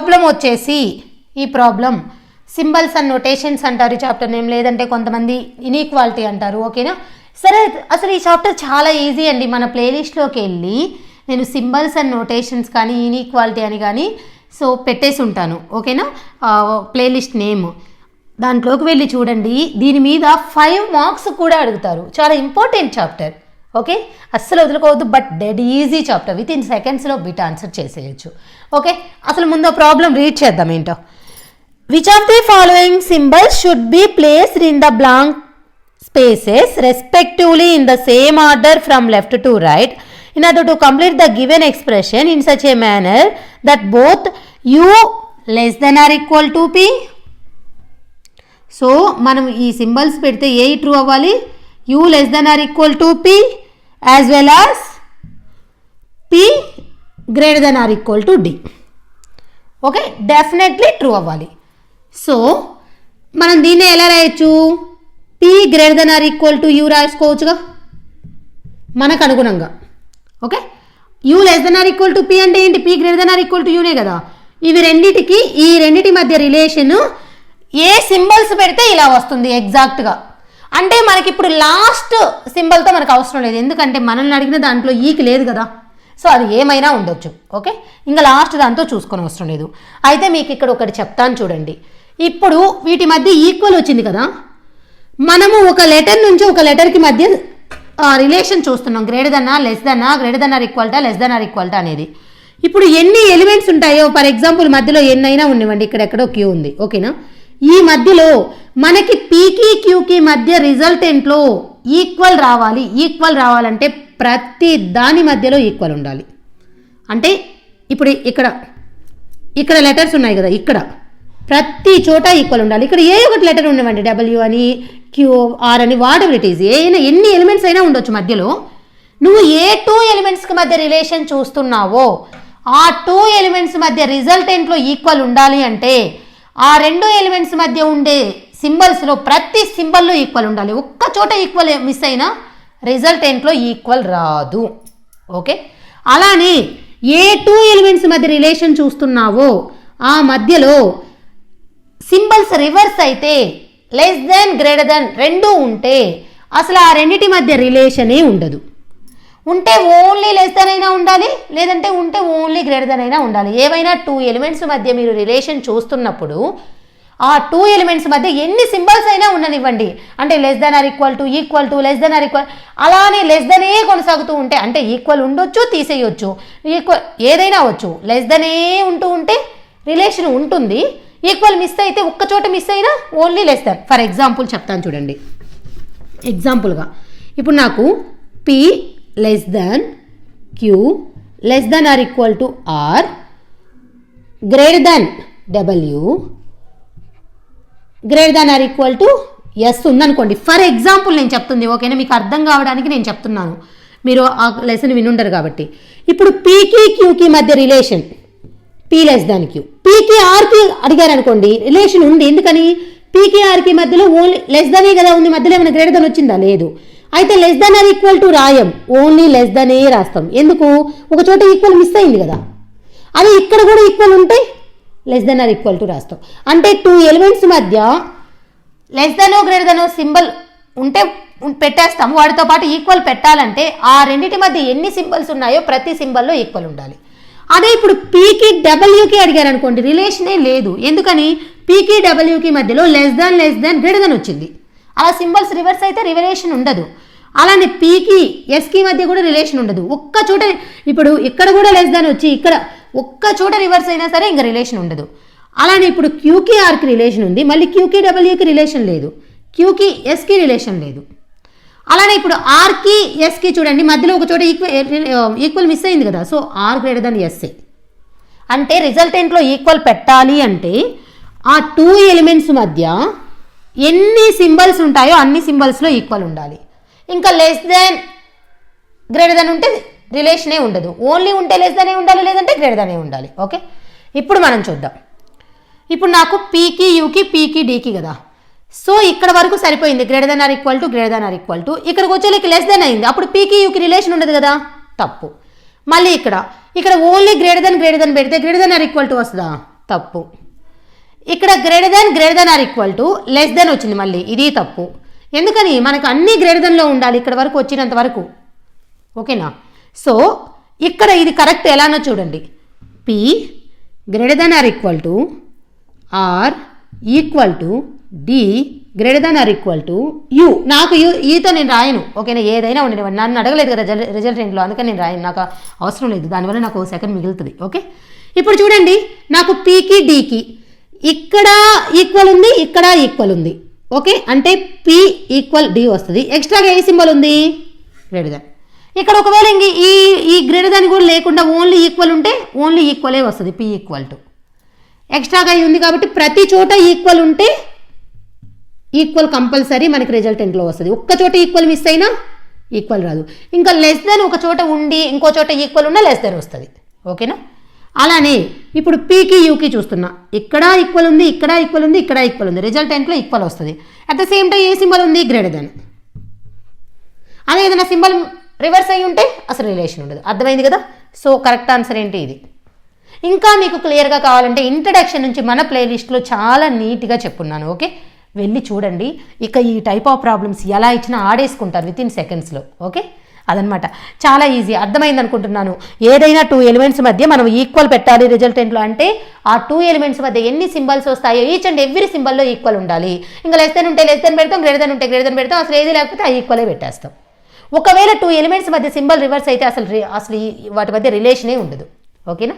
Problem వచ్చేసి ఈ problem symbols and notations అంటారు ఈ చాప్టర్ నేమ్, లేదంటే కొంతమంది ఇన్ఈక్వాలిటీ అంటారు. ఓకేనా? సరే, అసలు ఈ చాప్టర్ చాలా ఈజీ అండి. మన ప్లేలిస్ట్లోకి వెళ్ళి నేను సింబల్స్ అండ్ నోటేషన్స్ కానీ ఇన్ఈక్వాలిటీ అని కానీ సో పెట్టేసి ఉంటాను. ఓకేనా? ప్లేలిస్ట్ నేమ్ దాంట్లోకి వెళ్ళి చూడండి. దీని మీద 5 మార్క్స్ కూడా అడుగుతారు. చాలా ఇంపార్టెంట్ చాప్టర్. ఓకే, అస్సలు వదులుకోవద్దు. But dead easy chapter, within సెకండ్స్లో బిట్ ఆన్సర్ చేసేయచ్చు. ఓకే, అసలు ముందు ప్రాబ్లం రీడ్ చేద్దాం ఏంటో. Which of the following symbols should be placed in the blank spaces respectively in the same order from left to right in order to complete the given expression in such a manner that both u less than or equal to p. So మనం ఈ symbols పెడితే ఏ true అవ్వాలి, u less than or equal to p as well as p greater than or equal to d. Okay, definitely true అవ్వాలి. So మనం దీన్ని ఎలా రాయొచ్చు, p greater than or equal to u రాసుకోవచ్చుగా మనకు అనుగుణంగా. Okay, U less than or equal to P అంటే ఏంటి, P greater than or equal to యూనే కదా. ఇవి రెండిటికి ఈ రెండిటి మధ్య రిలేషను ఏ సింబల్స్ పెడితే ఇలా వస్తుంది ఎగ్జాక్ట్గా. అంటే మనకి ఇప్పుడు లాస్ట్ సింబల్తో మనకు అవసరం లేదు, ఎందుకంటే మనల్ని అడిగిన దాంట్లో ఈకి లేదు కదా. సో అది ఏమైనా ఉండొచ్చు. ఓకే, ఇంకా లాస్ట్ దాంతో చూసుకొని అవసరం లేదు. అయితే మీకు ఇక్కడ ఒకటి చెప్తాను చూడండి. ఇప్పుడు వీటి మధ్య ఈక్వల్ వచ్చింది కదా, మనము ఒక లెటర్ నుంచి ఒక లెటర్కి మధ్య రిలేషన్ చూస్తున్నాం. గ్రేటర్ దన్నా, లెస్ దన్నా, గ్రేటర్ దన్ ఆర్ ఈక్వల్టా, లెస్ దన్ ఆర్ ఈక్వల్టా అనేది. ఇప్పుడు ఎన్ని ఎలిమెంట్స్ ఉంటాయో ఫర్ ఎగ్జాంపుల్ మధ్యలో ఎన్నైనా ఉన్నవండి, ఇక్కడెక్కడో క్యూ ఉంది. ఓకేనా? ఈ మధ్యలో మనకి పీకి క్యూకి మధ్య రిజల్టెంట్లో ఈక్వల్ రావాలి. ఈక్వల్ రావాలంటే ప్రతి దాని మధ్యలో ఈక్వల్ ఉండాలి. అంటే ఇప్పుడు ఇక్కడ లెటర్స్ ఉన్నాయి కదా, ఇక్కడ ప్రతి చోట ఈక్వల్ ఉండాలి. ఇక్కడ ఏ ఒకటి లెటర్ ఉండవండి, డబ్ల్యూ అని, క్యూ, ఆర్ అని, వాట్ ఎవర్ ఇట్ ఈజ్, ఎన్ని ఎలిమెంట్స్ అయినా ఉండొచ్చు మధ్యలో. నువ్వు ఏ 2 ఎలిమెంట్స్కి మధ్య రిలేషన్ చూస్తున్నావో ఆ 2 ఎలిమెంట్స్ మధ్య రిజల్టెంట్లో ఈక్వల్ ఉండాలి అంటే ఆ 2 ఎలిమెంట్స్ మధ్య ఉండే సింబల్స్లో ప్రతి సింబల్లో ఈక్వల్ ఉండాలి. ఒక్క చోట ఈక్వల్ మిస్ అయినా రిజల్టెంట్లో ఈక్వల్ రాదు. ఓకే, అలానే ఏ 2 ఎలిమెంట్స్ మధ్య రిలేషన్ చూస్తున్నావో ఆ మధ్యలో సింబల్స్ రివర్స్ అయితే లెస్ దెన్, గ్రేటర్ దెన్ రెండూ ఉంటే అసలు ఆ రెండిటి మధ్య రిలేషనే ఉండదు. ఉంటే ఓన్లీ లెస్ దెన్ అయినా ఉండాలి, లేదంటే ఉంటే ఓన్లీ గ్రేటర్ దెన్ అయినా ఉండాలి. ఏవైనా 2 ఎలిమెంట్స్ మధ్య మీరు రిలేషన్ చూస్తున్నప్పుడు ఆ 2 ఎలిమెంట్స్ మధ్య ఎన్ని సింబల్స్ అయినా ఉండనివ్వండి, అంటే less than or equal to, equal to, less than or equal, అలానే లెస్ దెనే కొనసాగుతూ ఉంటే, అంటే ఈక్వల్ ఉండొచ్చు, తీసేయొచ్చు, ఈక్వల్ ఏదైనా అవ్వచ్చు. లెస్ దెనే ఉంటూ ఉంటే రిలేషన్ ఉంటుంది. ఈక్వల్ మిస్ అయితే ఒక్క చోట మిస్ అయినా only less than. For example చెప్తాను చూడండి. ఎగ్జాంపుల్గా ఇప్పుడు నాకు P less than Q less than or equal to or greater than W greater than or equal to S ఉందనుకోండి. ఫర్ ఎగ్జాంపుల్ నేను చెప్తుంది, ఓకేనా, మీకు అర్థం కావడానికి నేను చెప్తున్నాను, మీరు ఆ లెసన్ వినుండరు కాబట్టి. ఇప్పుడు పీకి క్యూకి మధ్య relation P less than Q, పీకి ఆర్కి అడిగారు అనుకోండి, రిలేషన్ ఉంది. ఎందుకని, పీకి ఆర్కి మధ్యలో ఓన్లీ లెస్ దనే కదా ఉంది, మధ్యలో ఏమైనా గ్రేటర్ దన్ వచ్చిందా, లేదు. అయితే less than or equal to రాయం, ఓన్లీ లెస్ దనే రాస్తాం. ఎందుకు, ఒక చోట ఈక్వల్ మిస్ అయింది కదా. అది ఇక్కడ కూడా ఈక్వల్ ఉంటే less than or equal to రాస్తాం. అంటే 2 ఎలిమెంట్స్ మధ్య లెస్ దనో గ్రేటర్ దనో సింబల్ ఉంటే పెట్టేస్తాము. వాటితో పాటు ఈక్వల్ పెట్టాలంటే ఆ రెండింటి మధ్య ఎన్ని సింబల్స్ ఉన్నాయో ప్రతి సింబల్లో ఈక్వల్ ఉండాలి. అదే ఇప్పుడు పీకి డబ్ల్యూకి అడిగారు అనుకోండి, రిలేషనే లేదు. ఎందుకని, పీకి డబ్ల్యూకి మధ్యలో లెస్ దాన్ గ్రేటర్ దాన్ వచ్చింది. అలా సింబల్స్ రివర్స్ అయితే రిలేషన్ ఉండదు. అలానే పీకి ఎస్కి మధ్య కూడా రిలేషన్ ఉండదు. ఒక్క చోట ఇప్పుడు ఇక్కడ కూడా లెస్ దాన్ వచ్చి ఇక్కడ ఒక్క చోట రివర్స్ అయినా సరే ఇంకా రిలేషన్ ఉండదు. అలానే ఇప్పుడు క్యూకి ఆర్కి రిలేషన్ ఉంది, మళ్ళీ క్యూకి డబ్ల్యూకి రిలేషన్ లేదు, క్యూకి ఎస్కి రిలేషన్ లేదు. అలానే ఇప్పుడు ఆర్కి ఎస్కి చూడండి, మధ్యలో ఒక చోట ఈక్వల్ మిస్ అయింది కదా. So or greater than S A అంటే రిజల్టెంట్లో ఈక్వల్ పెట్టాలి అంటే ఆ 2 ఎలిమెంట్స్ మధ్య ఎన్ని సింబల్స్ ఉంటాయో అన్ని సింబల్స్లో ఈక్వల్ ఉండాలి. ఇంకా లెస్ దెన్ గ్రేటర్ దెన్ ఉంటే రిలేషనే ఉండదు. ఓన్లీ ఉంటే లెస్ దనే ఉండాలి, లేదంటే గ్రేటర్ దనే ఉండాలి. ఓకే, ఇప్పుడు మనం చూద్దాం. ఇప్పుడు నాకు పీకి యూకి పీకి డీకి కదా. సో ఇక్కడ వరకు సరిపోయింది, greater than or equal to, greater than or equal to. ఇక్కడికి వచ్చేకి లెస్ దెన్ అయింది, అప్పుడు పీకి యూకి రిలేషన్ ఉండదు కదా, తప్పు. మళ్ళీ ఇక్కడ ఓన్లీ గ్రేటర్ దెన్ పెడితే greater than or equal to వస్తుందా, తప్పు. ఇక్కడ greater than or equal to less than వచ్చింది, మళ్ళీ ఇది తప్పు. ఎందుకని మనకు అన్ని గ్రేటర్ దాన్లో ఉండాలి ఇక్కడ వరకు వచ్చినంత వరకు, ఓకేనా. సో ఇక్కడ ఇది కరెక్ట్ ఎలానో చూడండి. P greater than or equal to or equal to D greater than or equal to U. నాకు ఈతో నేను రాయను, ఓకేనా. ఏదైనా ఉండేవాడిని, నన్ను అడగలేదు కదా రిజల్టెంట్లో, అందుకని నేను రాయను, నాకు అవసరం లేదు, దానివల్ల నాకు సెకండ్ మిగులుతుంది. ఓకే, ఇప్పుడు చూడండి, నాకు పీకి డీకి ఇక్కడ ఈక్వల్ ఉంది, ఇక్కడ ఈక్వల్ ఉంది, ఓకే. అంటే పి ఈక్వల్ డి వస్తుంది. ఎక్స్ట్రాగా ఏ సింబల్ ఉంది, గ్రేటర్ దాన్. ఇక్కడ ఒకవేళ ఇంక ఈ గ్రేటర్ దాన్ కూడా లేకుండా ఓన్లీ ఈక్వల్ ఉంటే ఓన్లీ ఈక్వలే వస్తుంది, పి ఈక్వల్ టు. ఎక్స్ట్రాగా ఉంది కాబట్టి ప్రతి చోట ఈక్వల్ ఉంటే ఈక్వల్ కంపల్సరీ మనకి రిజల్టెంట్లో వస్తుంది. ఒక్క చోట ఈక్వల్ మిస్ అయినా ఈక్వల్ రాదు. ఇంకా లెస్ దెన్ ఒక చోట ఉండి ఇంకో చోట ఈక్వల్ ఉన్నా లెస్ దెన్ వస్తుంది, ఓకేనా. అలానే ఇప్పుడు పీకి యూకి చూస్తున్నా, ఇక్కడ ఈక్వల్ ఉంది, ఇక్కడ ఈక్వల్ ఉంది, ఇక్కడ ఈక్వల్ ఉంది, రిజల్టెంట్లో ఈక్వల్ వస్తుంది. At the same time A symbol ఉంది, గ్రేటర్ దెన్. అదే ఏదైనా సింబల్ రివర్స్ అయ్యి ఉంటే అసలు రిలేషన్ ఉండదు. అర్థమైంది కదా. సో కరెక్ట్ ఆన్సర్ ఏంటి ఇది. ఇంకా మీకు క్లియర్గా కావాలంటే ఇంట్రడక్షన్ నుంచి మన ప్లేలిస్ట్లో చాలా నీట్గా చెప్పున్నాను, ఓకే. వెళ్ళి చూడండి. ఇక ఈ టైప్ ఆఫ్ ప్రాబ్లమ్స్ ఎలా ఇచ్చినా ఆడేసుకుంటారు వితిన్ సెకండ్స్లో, ఓకే. అదనమాట, చాలా ఈజీ. అర్థమైంది అనుకుంటున్నాను. ఏదైనా 2 ఎలిమెంట్స్ మధ్య మనం ఈక్వల్ పెట్టాలి రిజల్టెంట్లో అంటే ఆ 2 ఎలిమెంట్స్ మధ్య ఎన్ని సింబల్స్ వస్తాయో ఈచ్ అండ్ ఎవ్రీ సింబల్లో ఈక్వల్ ఉండాలి. ఇంకా లెస్ దెన్ ఉంటే లెస్ దెన్ పెడతాం, గ్రేటర్ దెన్ ఉంటే గ్రేటర్ దెన్ పెడతాం, అసలు ఏది లేకపోతే ఆ ఈక్వలే పెట్టేస్తాం. ఒకవేళ 2 ఎలిమెంట్స్ మధ్య సింబల్ రివర్స్ అయితే అసలు వాటి మధ్య రిలేషనే ఉండదు, ఓకేనా.